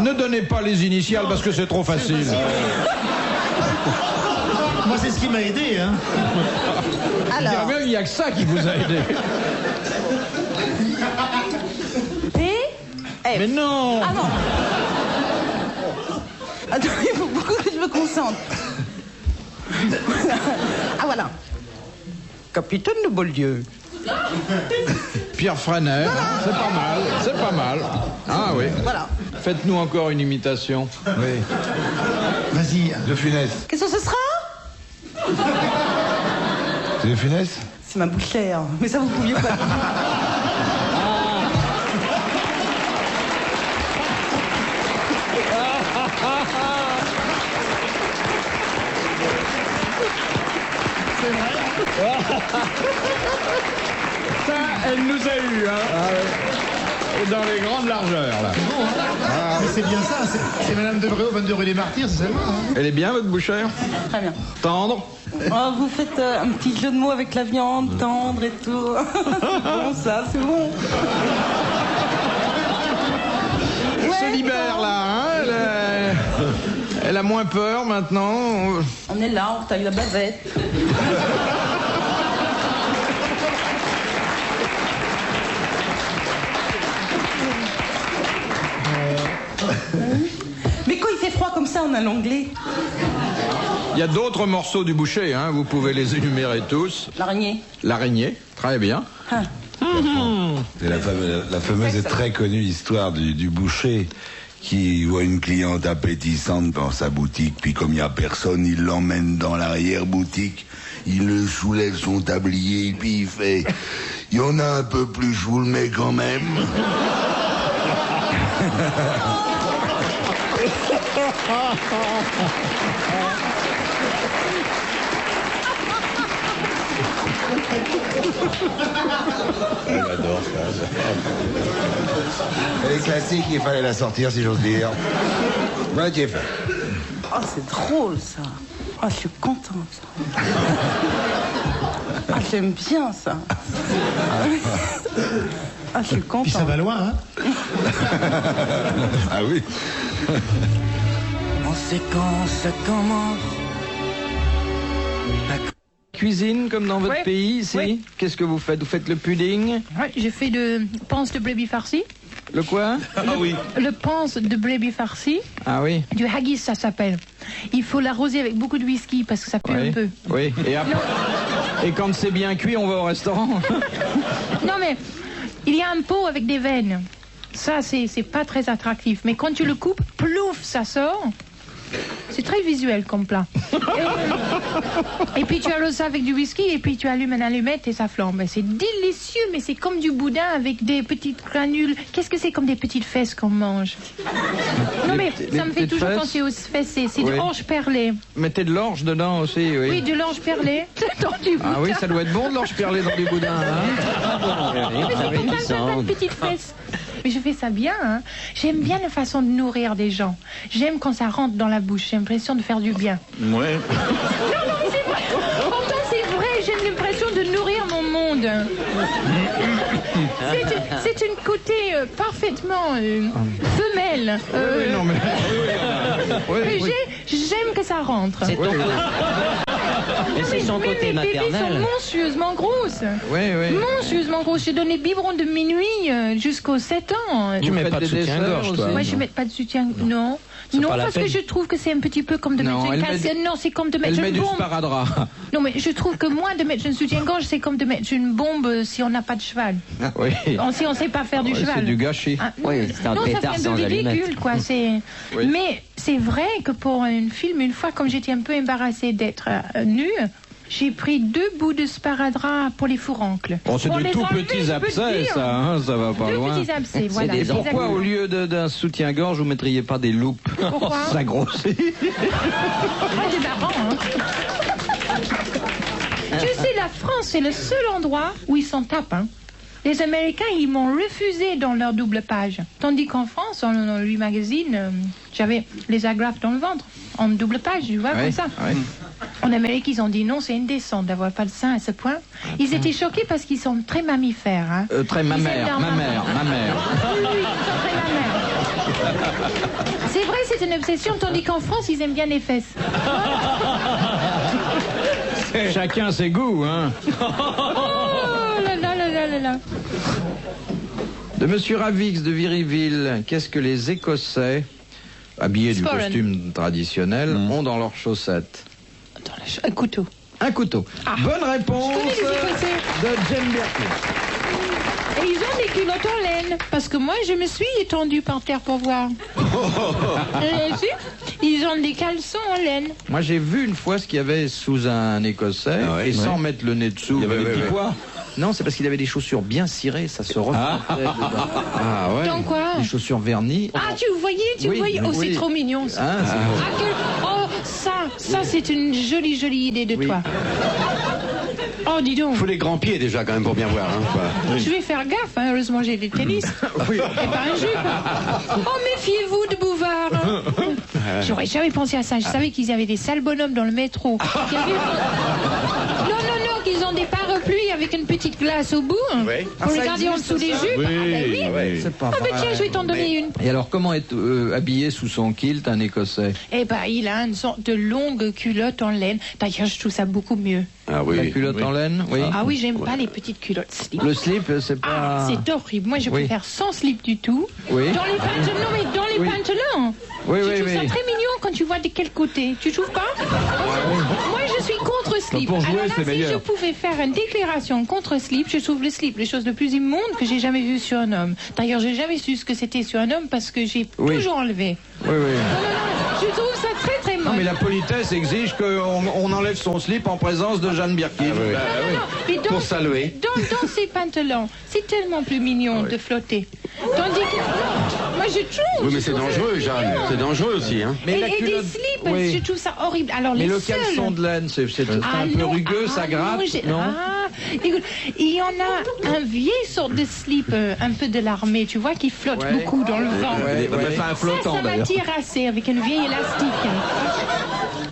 Ne donnez pas les initiales parce que c'est trop facile. Moi, c'est ce qui m'a aidé, hein. Alors... Il n'y a que ça qui vous a aidé. P, F. Mais non. Ah non. Attends, il faut beaucoup que je me concentre. Ah voilà. Capitaine de Beaulieu. Pierre Franer, voilà. C'est pas mal. Ah oui. Voilà. Faites-nous encore une imitation. Oui. Vas-y. De Funès. Qu'est-ce que ce sera? C'est de Funès? C'est ma bouchère. Mais ça, vous pouviez pas dire. Ça, elle nous a eu, hein. Dans les grandes largeurs, là. Mais c'est bien ça, c'est Madame Debré au 22 rue des Martyrs, c'est celle-là. Hein. Elle est bien, votre bouchère? Très bien. Tendre? Oh, vous faites un petit jeu de mots avec la viande, tendre et tout. Bon, ça, c'est bon. Elle se libère, là, hein. Elle a moins peur, maintenant. On est là, on taille la bavette. Mais quand il fait froid comme ça, on a l'anglais. Il y a d'autres morceaux du boucher, hein. Vous pouvez les énumérer tous. L'araignée. L'araignée, très bien. Ah. C'est la fameuse et très connue histoire du boucher qui voit une cliente appétissante dans sa boutique, puis comme il n'y a personne, il l'emmène dans l'arrière-boutique, il le soulève son tablier, puis il fait « Il y en a un peu plus, je vous le mets quand même. » J'adore ça. Elle est classique, il fallait la sortir si j'ose dire. Ouais, tu es fait. Oh, c'est drôle, ça. Oh, je suis contente. Ah, j'aime bien ça. Ah, je suis contente. Puis ça va loin, hein. Ah oui. On sait quand ça commence. Cuisine comme dans votre Ouais. pays ici. Ouais. Qu'est-ce que vous faites? Vous faites le pudding? Ouais, j'ai fait le panse de brebis farci. Le quoi? Le panse de brebis farci. Ah oui. Du haggis, ça s'appelle. Il faut l'arroser avec beaucoup de whisky parce que ça pue Oui. un peu. Oui. Et après. Et quand c'est bien cuit, on va au restaurant. Non mais, il y a un pot avec des veines. Ça, c'est pas très attractif. Mais quand tu le coupes, plouf, ça sort. C'est très visuel comme plat. Et puis tu arroses ça avec du whisky et puis tu allumes une allumette et ça flambe. C'est délicieux, mais c'est comme du boudin avec des petites granules. Qu'est-ce que c'est comme des petites fesses qu'on mange? Non mais ça me fait toujours penser aux fesses. C'est Oui. de l'orge perlée. Mettez de l'orge dedans aussi, oui. Oui, de l'orge perlée dans du boudin. Ah oui, ça doit être bon de l'orge perlée dans du boudin, hein. Mais ça fait plein de petites fesses. Mais je fais ça bien, hein. J'aime bien la façon de nourrir des gens. J'aime quand ça rentre dans la bouche. J'ai l'impression de faire du bien. Ouais. Non, mais c'est vrai. Pourtant, c'est vrai. J'ai l'impression de nourrir C'est une côté parfaitement femelle. Oui, non, mais... Mais j'aime que ça rentre. C'est ton côté. Mais c'est son côté mes bébés sont maternel. monstrueusement grosses. Oui, oui. Monstrueusement grosses. J'ai donné biberon de minuit jusqu'aux 7 ans. Tu mets pas de soutien-gorge, toi? Moi, je mets pas de soutien. Non. Non, parce que je trouve que c'est un petit peu comme de mettre une cassette. Non, c'est comme de mettre une bombe. Elle met du sparadrap. Non, mais je trouve que moi, de mettre une soutien-gorge, c'est comme de mettre une bombe si on n'a pas de cheval. Oui. Si on sait pas faire du cheval. C'est du gâchis. Oui, c'est un pétard sans allumette. Non, ça fait un peu ridicule, quoi. Oui. Mais c'est vrai que pour un film, une fois, comme j'étais un peu embarrassée d'être nue, j'ai pris 2 bouts de sparadrap pour les fourrancles. Bon, c'est de tout petits abcès, ça, hein, ça va pas loin. 2 petits abcès, voilà. Et pourquoi, au lieu d'un soutien-gorge, vous mettriez pas des loupes? Pourquoi? Ça grossit. C'est marrant, hein. Tu sais, la France, c'est le seul endroit où ils s'en tapent, hein. Les Américains, ils m'ont refusé dans leur double page. Tandis qu'en France, dans le magazine, j'avais les agrafes dans le ventre, en double page, tu vois, comme ça. Oui. En Amérique, ils ont dit non, c'est indécent d'avoir pas de sein à ce point. Ils étaient choqués parce qu'ils sont très mammifères. Hein. Très mammaires, mammaires. Oui, ils sont très mammaires. C'est vrai, c'est une obsession, tandis qu'en France, ils aiment bien les fesses. Chacun ses goûts, hein. Oh là là là là là là. De Monsieur Ravix de Viryville, qu'est-ce que les Écossais, habillés du costume traditionnel, ont dans leurs chaussettes? Un couteau. Un couteau. Bonne réponse de Jane Birkin. Et ils ont des culottes en laine. Parce que moi, je me suis étendue par terre pour voir. Si, ils ont des caleçons en laine. Moi, j'ai vu une fois ce qu'il y avait sous un Écossais, et sans mettre le nez dessous. Il y avait des petits pois. Non, c'est parce qu'il avait des chaussures bien cirées, ça se reflétait dedans. Ah ouais. Dans quoi? Des chaussures vernies. Ah, tu voyais, Oh, c'est trop mignon, ça. Oh, ça, c'est une jolie idée de toi. Oh, dis donc. Il faut les grands pieds déjà quand même pour bien voir. Hein, Je vais faire gaffe, hein. Heureusement j'ai des tennis. Oui. Et pas un jupe. Oh, méfiez-vous de Bouvard. Hein. J'aurais jamais pensé à ça. Je savais qu'ils avaient des sales bonhommes dans le métro. Non, qu'ils ont des parapluies avec une petite glace au bout. Oui. Pour les garder en dessous des jupes. Oui. C'est pas mais tiens, je vais t'en donner une. Et alors, comment est habillé sous son kilt un Écossais? Eh ben, il a une sorte de longue culotte en laine. D'ailleurs, je trouve ça beaucoup mieux. Ah oui. La culotte en laine, oui. Ah oui, j'aime pas les petites culottes slip. Le slip, c'est pas... Ah, c'est horrible. Moi, je préfère sans slip du tout. Oui. Dans les pantalons, non, mais dans les pantalons. Oui, je trouve ça très mignon quand tu vois de quel côté. Tu trouves pas? Moi, je suis contre slip. Pour jouer, alors là, c'est si meilleur. je pouvais faire une déclaration contre slip, je trouve le slip les choses de plus immondes que j'ai jamais vues sur un homme. D'ailleurs, j'ai jamais su ce que c'était sur un homme parce que j'ai toujours enlevé. Oui. Non, je trouve ça très très moche. Non, mais la politesse exige qu'on enlève son slip en présence de Jeanne Birkin. Mais dans, Pour saluer. Dans ces pantalons, c'est tellement plus mignon de flotter. Tandis que moi je trouve. Oui, mais c'est dangereux, Jeanne. C'est dangereux aussi. Hein. Mais et des slips, je trouve ça horrible. Alors mais les le seuls... caleçon de laine, c'est un peu rugueux, ça gratte, non? Écoute, il y en a un vieil sorte de slip, un peu de l'armée, tu vois, qui flotte beaucoup dans le vent. Ça m'attire assez avec une vieille élastique.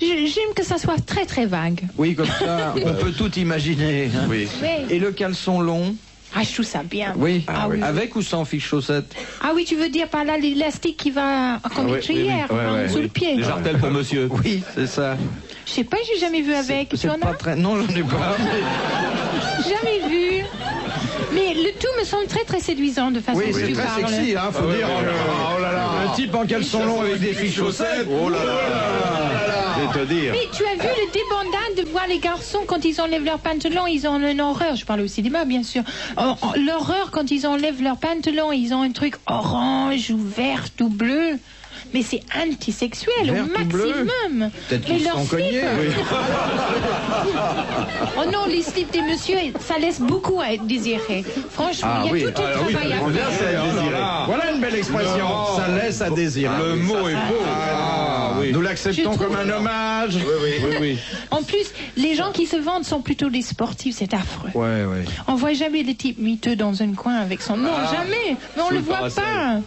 J'aime que ça soit très très vague. Oui, comme ça, on peut tout imaginer. Hein. Oui. Et le caleçon long? Ah, je trouve ça bien. Oui. Oui. Avec ou sans fiche chaussette? Ah oui, tu veux dire par là l'élastique qui va comme une trière sous le pied. Les jartelles pour monsieur. Oui, c'est ça. Je sais pas, j'ai jamais vu avec. Tu en as? Non, j'en ai pas. Jamais vu. Mais le tout me semble très très séduisant de façon c'est très sexy, hein, faut dire. Oh là là, un type en caleçon long avec des fiches chaussettes. Oh là là. Je vais te dire. Mais tu as vu le débandade de voir les garçons quand ils enlèvent leurs pantalons, ils ont une horreur. Je parle au cinéma, bien sûr. L'horreur quand ils enlèvent leurs pantalons, ils ont un truc orange ou vert ou bleu. Mais c'est antisexuel au maximum. Peut-être qu'ils sont cognés. Oh non, les slips des messieurs, ça laisse beaucoup à être désiré. Franchement, il y a tout un travail à faire. Voilà une belle expression. Ça laisse à désirer. Le mot est beau. Nous l'acceptons comme un hommage. Oui. En plus, les gens qui se vendent sont plutôt des sportifs, c'est affreux. Ouais. On voit jamais le type miteux dans un coin avec son... Non, jamais. Mais on le voit pas.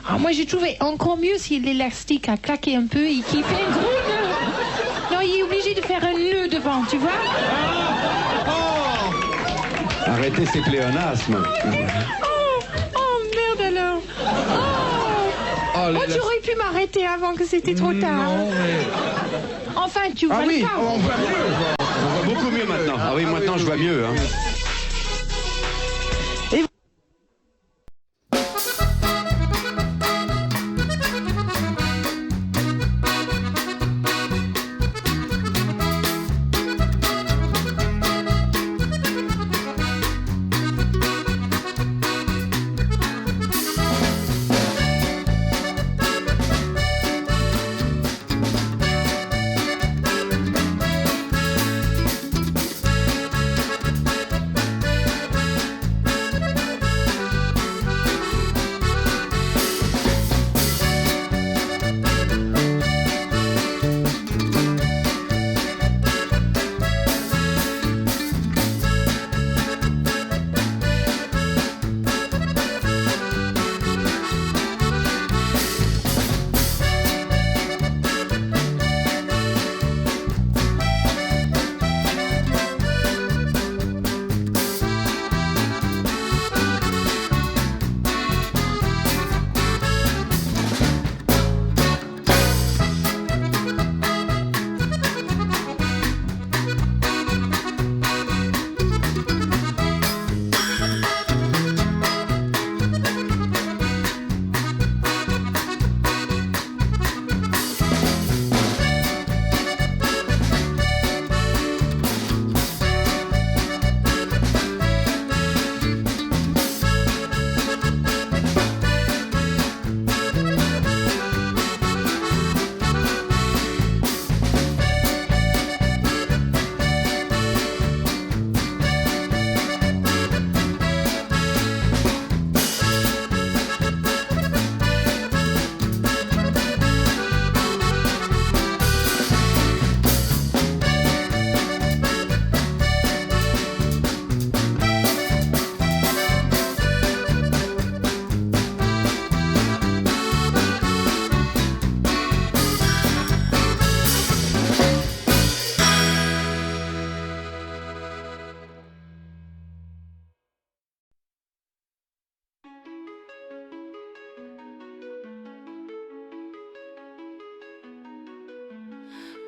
Ah, moi, j'ai trouvé encore mieux si l'élastique a claqué un peu et qu'il fait un gros nœud. Non, il est obligé de faire un nœud devant, tu vois? arrêter ces pléonasmes. Oh, merde alors. Oh, tu aurais pu m'arrêter avant que c'était trop tard. Non, mais... Enfin, tu vois Ah oui, pas. on voit mieux. On voit beaucoup mieux maintenant. Ah oui, maintenant je vois mieux. Hein.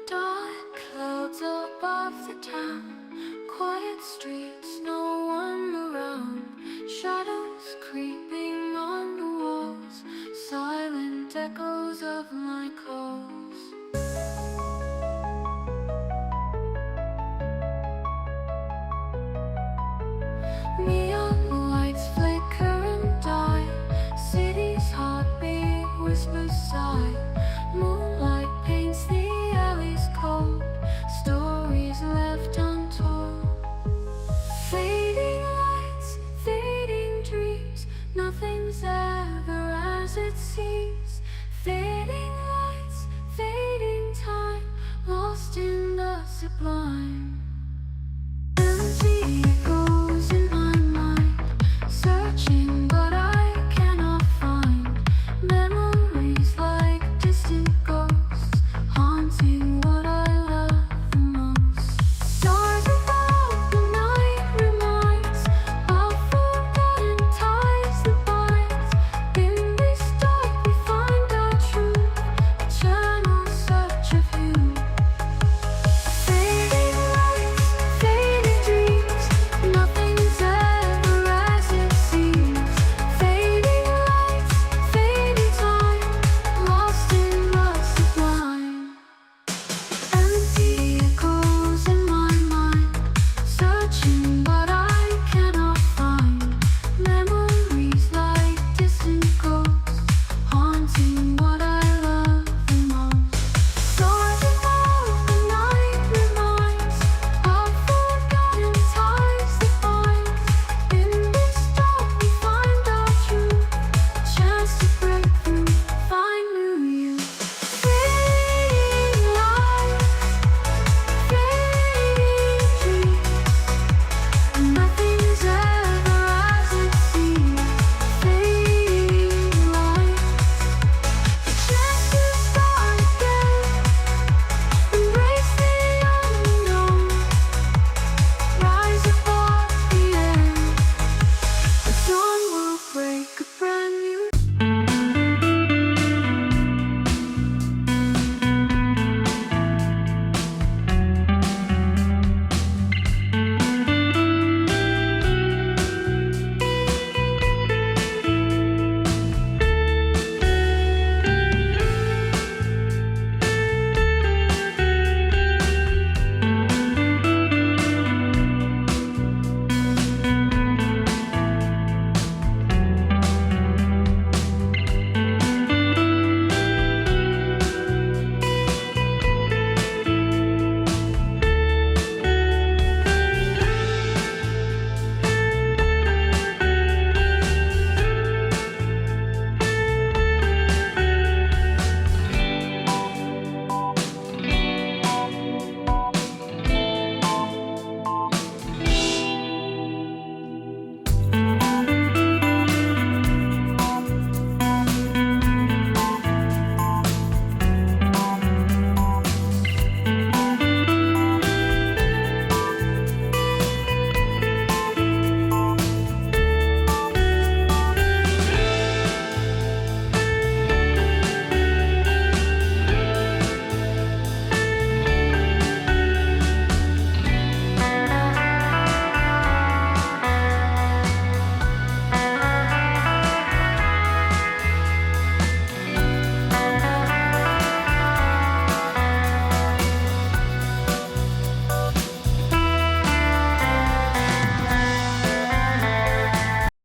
Dark clouds above the town, quiet streets, no one around. Shadows creep